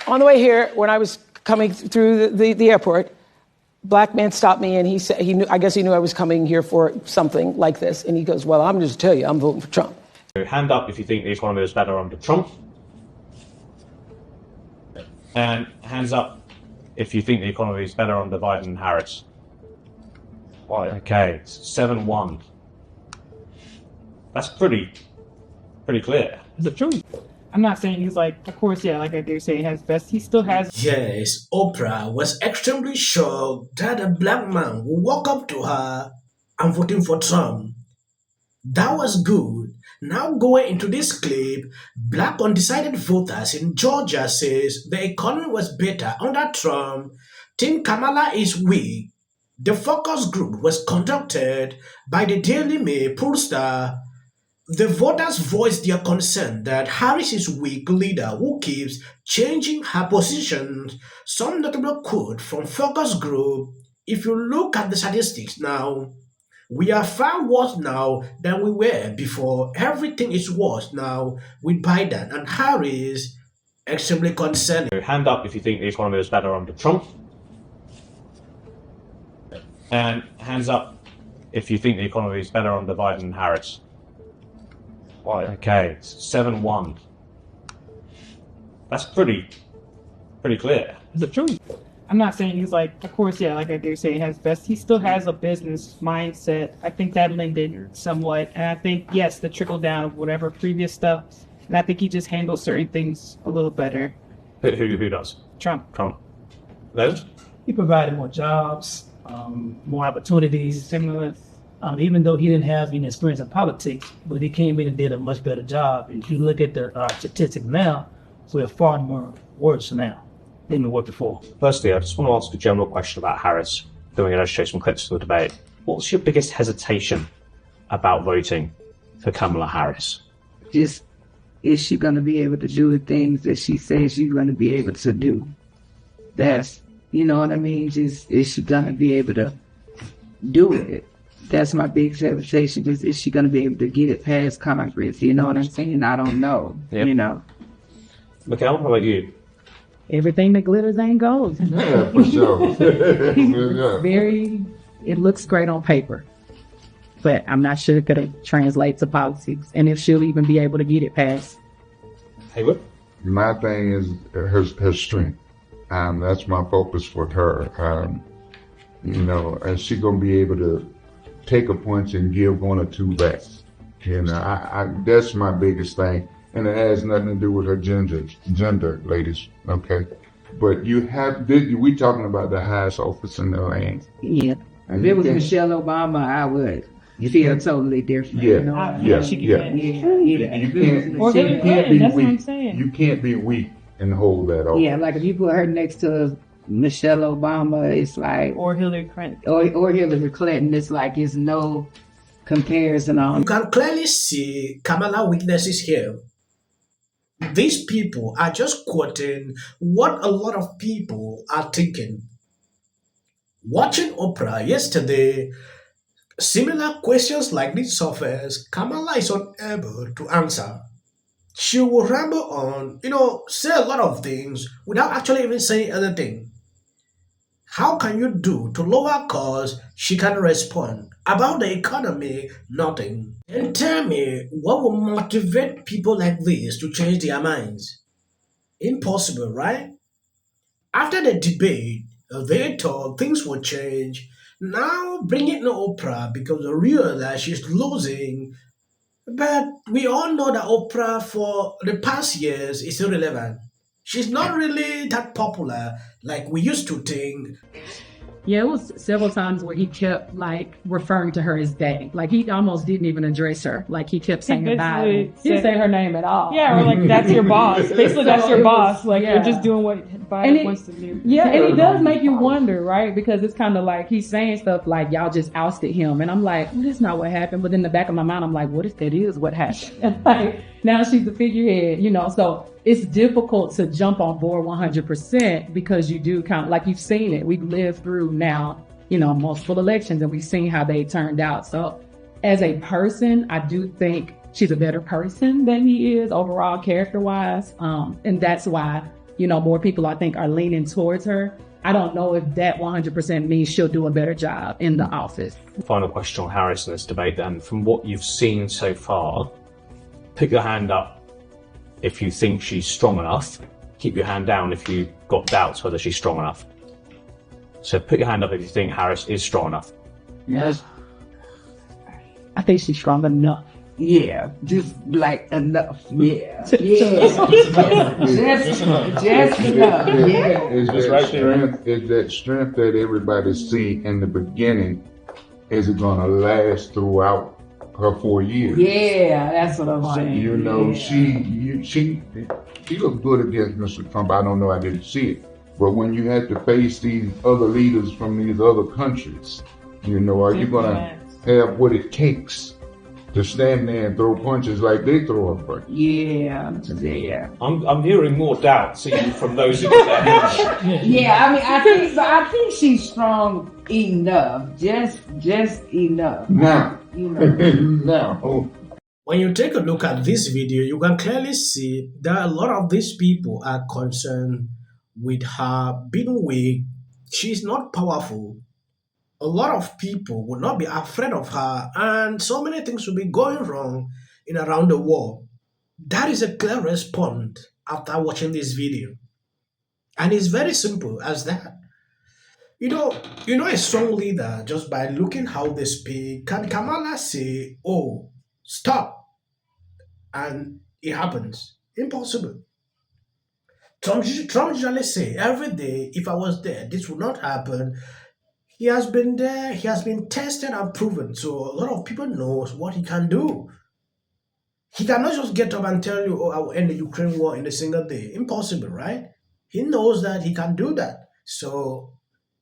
On the way here, when I was coming through the airport, black man stopped me and he said, I guess he knew I was coming here for something like this. And he goes, well, I'm just tell you, I'm voting for Trump. Hand up if you think the economy is better under Trump. And hands up if you think the economy is better under Biden and Harris. Right. Okay, 7-1. That's pretty clear. It's the truth. I'm not saying he's like, of course, yeah, like I do say, he has best. He still has. Yes, Oprah was extremely shocked that a black man would walk up to her and voting for Trump. That was good. Now going into this clip, black undecided voters in Georgia says the economy was better under Trump. Team Kamala is weak. The focus group was conducted by the Daily Mail pollster. The voters voiced their concern that Harris is a weak leader who keeps changing her positions. Some notable quote from focus group: if you look at the statistics now, we are far worse now than we were before. Everything is worse now with Biden and Harris. Extremely concerning. Hand up if you think the economy is better under Trump. And hands up if you think the economy is better under Biden and Harris. Right. Okay, 7-1. That's pretty clear. It's the truth. I'm not saying he's like, of course, yeah, like I do say, he has best. He still has a business mindset. I think that lended somewhat. And I think, yes, the trickle down of whatever previous stuff. And I think he just handles certain things a little better. Who does? Trump. Those? He provided more jobs, more opportunities. Similar. Even though he didn't have any experience in politics, but he came in and did a much better job. If you look at the statistics now, we're far more worse now than we were before. Firstly, I just want to ask a general question about Harris, then we're going to show some clips for the debate. What's your biggest hesitation about voting for Kamala Harris? Just, is she going to be able to do the things that she says she's going to be able to do? That's, you know what I mean? Just, is she going to be able to do it? That's my big hesitation. Is she going to be able to get it past Congress? You know what I'm saying? I don't know. Yep. You know. Mikhail, how about you? Everything that glitters ain't gold. Yeah, for sure. It looks great on paper, but I'm not sure it could translate to politics, and if she'll even be able to get it past. Haywood? My thing is her strength. That's my focus for her. You know, is she going to be able to take a punch and give one or two back? You know, that's my biggest thing. And it has nothing to do with her gender, ladies, okay? But we talking about the highest office in the land. Yeah. If it was Michelle Obama, I would feel totally different. Yeah, you know? yeah. Or Hillary Clinton, that's what I'm saying. You can't be weak and hold that off. Yeah, like if you put her next to Michelle Obama, it's like... Or Hillary Clinton. Or Hillary Clinton, it's like it's no comparison on. You can clearly see Kamala's weaknesses here. These people are just quoting what a lot of people are thinking. Watching Oprah yesterday, similar questions like this surface, Kamala is unable to answer. She will ramble on, say a lot of things without actually even saying anything. How can you do to lower costs? She can respond. About the economy, nothing. And tell me, what will motivate people like this to change their minds? Impossible, right? After the debate, they thought things would change. Now bring it to Oprah because they realize she's losing. But we all know that Oprah for the past years is irrelevant. She's not really that popular like we used to think. Yeah, it was several times where he kept referring to her as they. Like he almost didn't even address her. Like he kept saying Biden. He didn't say her name at all. Yeah, or like that's your boss. Basically, that's your boss. Like you're just doing what Biden wants to do. Yeah, and it does make you wonder, right? Because it's kind of like he's saying stuff like y'all just ousted him, and I'm like, well, that's not what happened. But in the back of my mind, I'm like, what if that is what happened? And now she's the figurehead, So it's difficult to jump on board 100% because you do kind of like you've seen it. We've lived through now, multiple elections and we've seen how they turned out. So as a person, I do think she's a better person than he is overall character wise. And that's why more people I think are leaning towards her. I don't know if that 100% means she'll do a better job in the office. Final question on Harris in this debate then. From what you've seen so far, put your hand up if you think she's strong enough. Keep your hand down if you've got doubts whether she's strong enough. So put your hand up if you think Harris is strong enough. Yes. I think she's strong enough. Yeah, just like enough. Yeah. Yeah. just enough. Yeah. Is that strength that everybody see in the beginning, is it gonna last throughout her 4 years? Yeah, that's what I'm So, saying. she looked good against Mr. Trump. I don't know, I didn't see it. But when you had to face these other leaders from these other countries, are you gonna have what it takes to stand there and throw punches like they throw a punch? Yeah. I'm hearing more doubts even from those who got their hands. Yeah, I mean, I think she's strong enough. Just enough. Now, Now. When you take a look at this video, you can clearly see that a lot of these people are concerned with her being weak. She's not powerful. A lot of people would not be afraid of her, and so many things will be going wrong in around the world. That is a clear response after watching this video. And it's very simple as that. A strong leader, just by looking how they speak, can Kamala say, oh, stop, and it happens? Impossible. Trump usually say, every day, if I was there, this would not happen. He has been there, he has been tested and proven, so a lot of people knows what he can do. He cannot just get up and tell you, oh, I will end the Ukraine war in a single day. Impossible, right? He knows that he can do that. So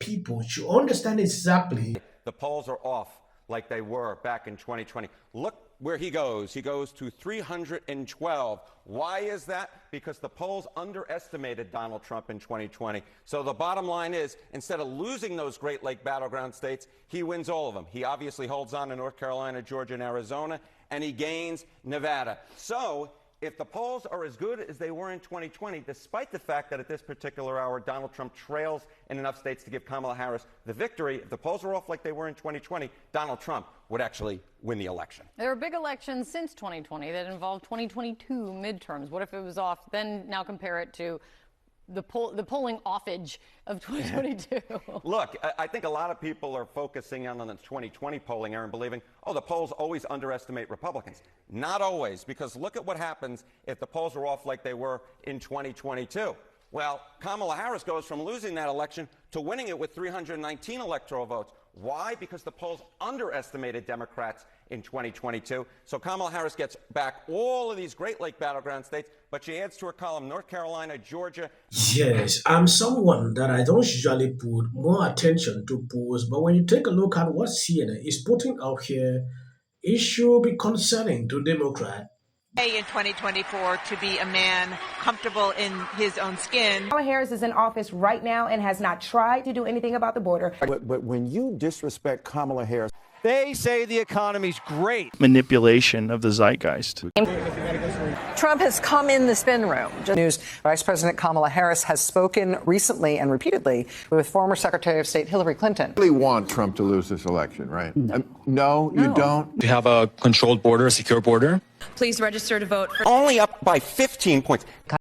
people should understand exactly. The polls are off like they were back in 2020. Look where he goes. He goes to 312. Why is that? Because the polls underestimated Donald Trump in 2020. So the bottom line is, instead of losing those Great Lake battleground states, he wins all of them. He obviously holds on to North Carolina, Georgia, and Arizona, and he gains Nevada. So if the polls are as good as they were in 2020, despite the fact that at this particular hour Donald Trump trails in enough states to give Kamala Harris the victory, if the polls are off like they were in 2020, Donald Trump would actually win the election. There were big elections since 2020 that involved 2022 midterms. What if it was off? Then now compare it to the polling offage of 2022. Look, I think a lot of people are focusing on the 2020 polling, Aaron, believing, oh, the polls always underestimate Republicans. Not always, because look at what happens if the polls are off like they were in 2022. Well, Kamala Harris goes from losing that election to winning it with 319 electoral votes. Why? Because the polls underestimated Democrats in 2022. So Kamala Harris gets back all of these Great Lake battleground states, but she adds to her column North Carolina, Georgia. Yes, I'm someone that I don't usually put more attention to polls, but when you take a look at what CNN is putting out here, it should be concerning to Democrats. In 2024 to be a man comfortable in his own skin. Kamala Harris is in office right now and has not tried to do anything about the border. But when you disrespect Kamala Harris, they say the economy's great. Manipulation of the zeitgeist. Trump has come in the spin room. News. Vice President Kamala Harris has spoken recently and repeatedly with former Secretary of State Hillary Clinton. You really want Trump to lose this election, right? No, you don't. We have a controlled border, a secure border. Please register to vote. Only up by 15 points.